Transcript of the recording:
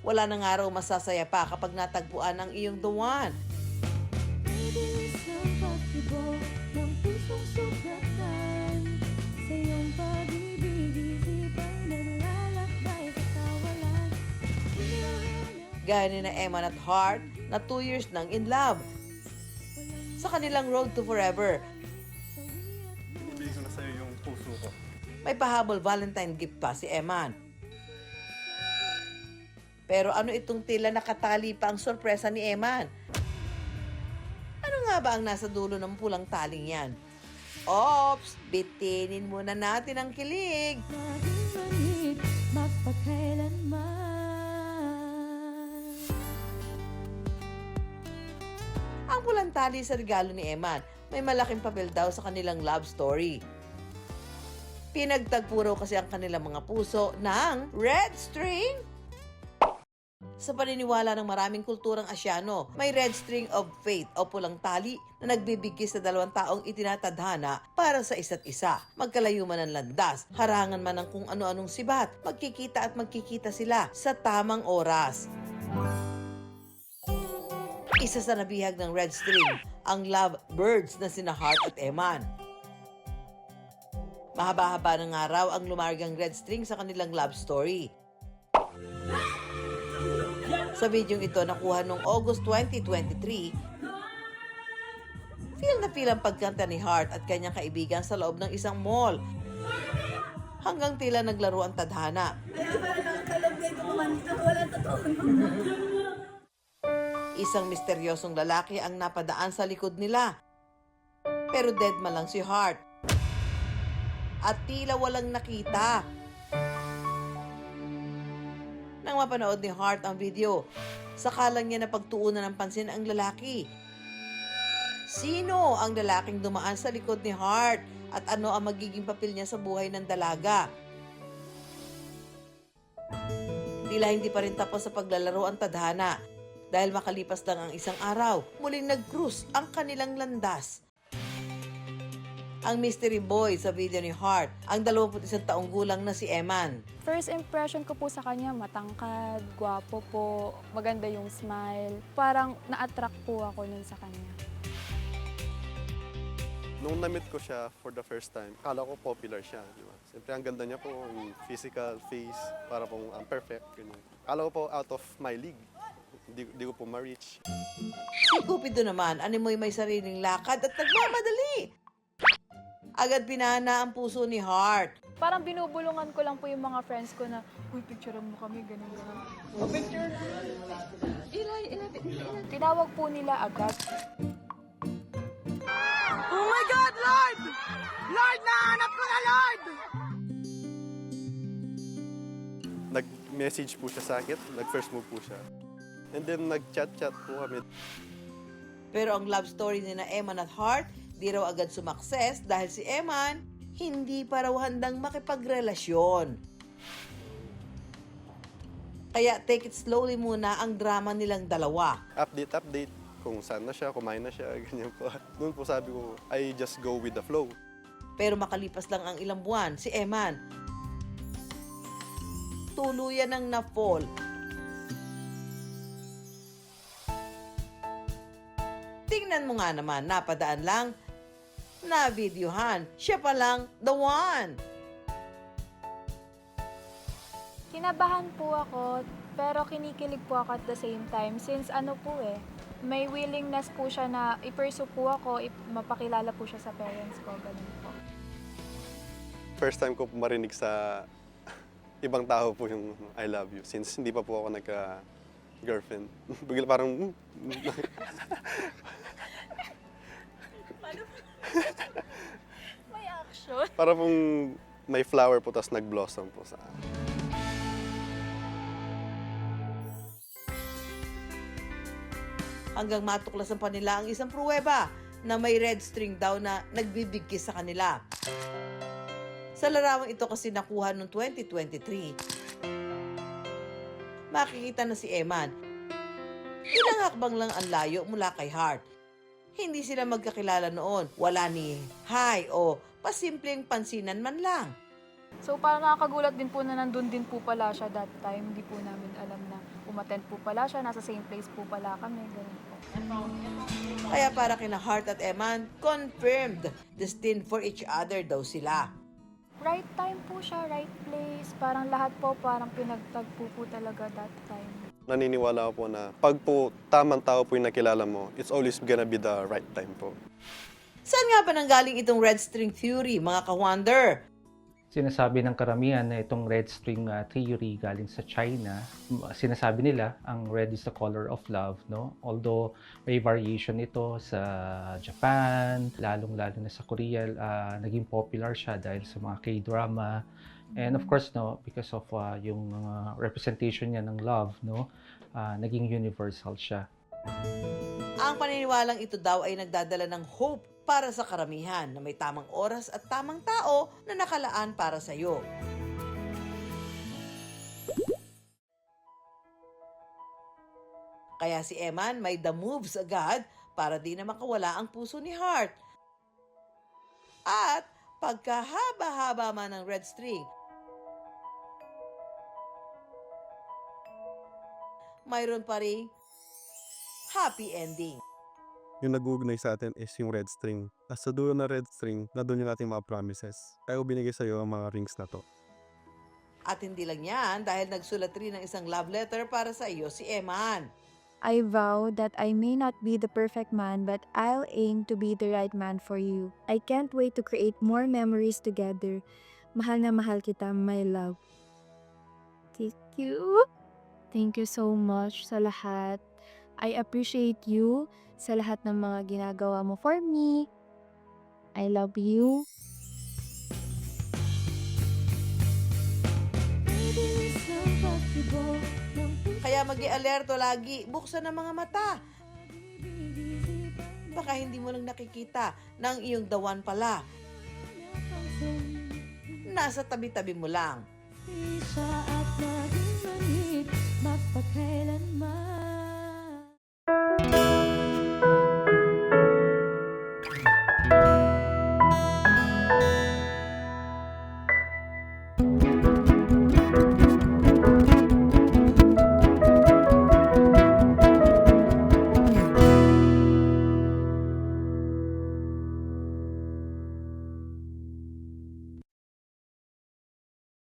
Wala nang araw masasaya pa kapag natagpuan ang iyong the one. Bilis ng pagtibo ng pusong sugatan sa iyong pag-ibig, isipa'y naglalakbay sa kawalan. Gaya ni na Eman at Heart na 2 years nang in love. Sa kanilang road to forever, Ibigay ko na sa'yo yung puso ko. may pahabol Valentine gift pa si Eman. Pero ano itong tila nakatali pa ang sorpresa ni Eman? Ano nga ba ang nasa dulo ng pulang taling yan? Ops! Bitinin muna natin ang kilig! Laging manhid, magpakailanman. Ang pulang tali sa regalo ni Eman, may malaking papel daw sa kanilang love story. Pinagtagpo raw kasi ang kanilang mga puso ng red string. Sa paniniwala ng maraming kulturang Asyano, may red string of fate o pulang tali na nagbibigkis sa dalawang taong itinatadhana para sa isa't isa. Magkalayo man ang landas, harangan man ng kung ano-anong sibat, magkikita at magkikita sila sa tamang oras. Isa sa nabihag ng red string, ang love birds na sina Heart at Eman. Mahaba-haba ng araw ang lumargang red string sa kanilang love story. Sa videong ito nakuha noong August 2023, feel ang pagkanta ni Heart at kanyang kaibigan sa loob ng isang mall. Hanggang tila naglaro ang tadhana. Isang misteryosong lalaki ang napadaan sa likod nila. Pero dead man lang si Heart. At tila walang nakita. Nang mapanood ni Heart ang video, sakalang niya napagtuunan ng pansin ang lalaki. Sino ang lalaking dumaan sa likod ni Heart at ano ang magiging papel niya sa buhay ng dalaga? Tila hindi pa rin tapos sa paglalaro ang tadhana dahil makalipas lang ang isang araw, muling nag-cruise ang kanilang landas. Ang mystery boy sa video ni Heart, ang 21 taong gulang na si Eman. First impression ko po sa kanya, matangkad, gwapo po, maganda yung smile. Parang na-attract po ako nun sa kanya. Nung na-meet ko siya for the first time, akala ko popular siya. Di ba? Siyempre, ang ganda niya po, ang physical, face, para pong perfect. Ganyan. Akala ko po out of my league. Di ko po ma-reach. Si Cupido naman, animoy may sariling lakad at nagmamadali. Agad pinana ang puso ni Heart. Parang binubulungan ko lang po yung mga friends ko na, uy, picturean mo kami, ganun, ganun. Tinawag po nila agad. Oh my God, Lord! Lord, nahanap ko na, Lord! Nag-message po siya sa akin, nag-first move po siya. And then nag-chat-chat po kami. Pero ang love story ni na Eman at Heart, di raw agad sumakses dahil si Eman hindi pa raw handang makipagrelasyon. Kaya take it slowly muna ang drama nilang dalawa. Update kung saan na siya, kumain na siya, ganyan po. Noon po sabi ko, I just go with the flow. Pero makalipas lang ang ilang buwan, si Eman tuluyan ang na-fall. Tingnan mo nga naman, napadaan lang, na videohan. Siya pa lang, the one. Kinabahan po ako, pero kinikilig po ako at the same time. Since may willingness po siya na i-pursue po ako, mapakilala po siya sa parents ko, ganun po. First time ko po marinig sa ibang tao po yung I love you. Since hindi pa po ako nagka-girlfriend. Bigla parang... May action. Para pong may flower po, tapos nag-blossom po sa Hanggang matuklasan pa nila ang isang pruweba na may red string daw na nagbibigkis sa kanila. Sa larawang ito kasi nakuha noong 2023. Makikita na si Eman. Ilang hakbang lang ang layo mula kay Heart. Hindi sila magkakilala noon. Wala ni hi o pasimpleng pansinan man lang. So parang nakakagulat din po na nandun din po pala siya that time. Hindi po namin alam na umattend po pala siya, nasa same place po pala kami, ganun po. Kaya para kina Heart at Eman, confirmed, destined for each other daw sila. Right time po siya, right place. Parang lahat po parang pinagtagpo po talaga that time. Naniniwala ako po na pag po tamang tao po yung nakilala mo, it's always gonna be the right time po. Saan nga ba nanggaling itong red string theory, mga ka-wonder? Sinasabi ng karamihan na itong red string theory galing sa China. Sinasabi nila ang red is the color of love, no? Although may variation ito sa Japan, lalong-lalo na sa Korea, naging popular siya dahil sa mga K-drama. And of course, no, because of yung representation niya ng love, no, naging universal siya. Ang paniniwalang ito daw ay nagdadala ng hope para sa karamihan na may tamang oras at tamang tao na nakalaan para sa iyo. Kaya si Eman may the moves agad para di na makawala ang puso ni Heart. At pagkahaba-haba man ng red string, mayroon pa ring happy ending. Yung nag-uugnay sa atin is yung red string. At sa dulo ng red string, na doon yung ating mga promises. Kaya ko binigay sa'yo ang mga rings na to. At hindi lang yan dahil nagsulat rin ng isang love letter para sa iyo si Eman. I vow that I may not be the perfect man, but I'll aim to be the right man for you. I can't wait to create more memories together. Mahal na mahal kita, my love. Thank you. Thank you so much sa lahat. I appreciate you sa lahat ng mga ginagawa mo for me. I love you. Kaya mag-i-alerto lagi, buksan ang mga mata. Baka hindi mo lang nakikita ng iyong dawan pala. Nasa tabi-tabi mo lang. Di siya at naging manhid, magpakailanman.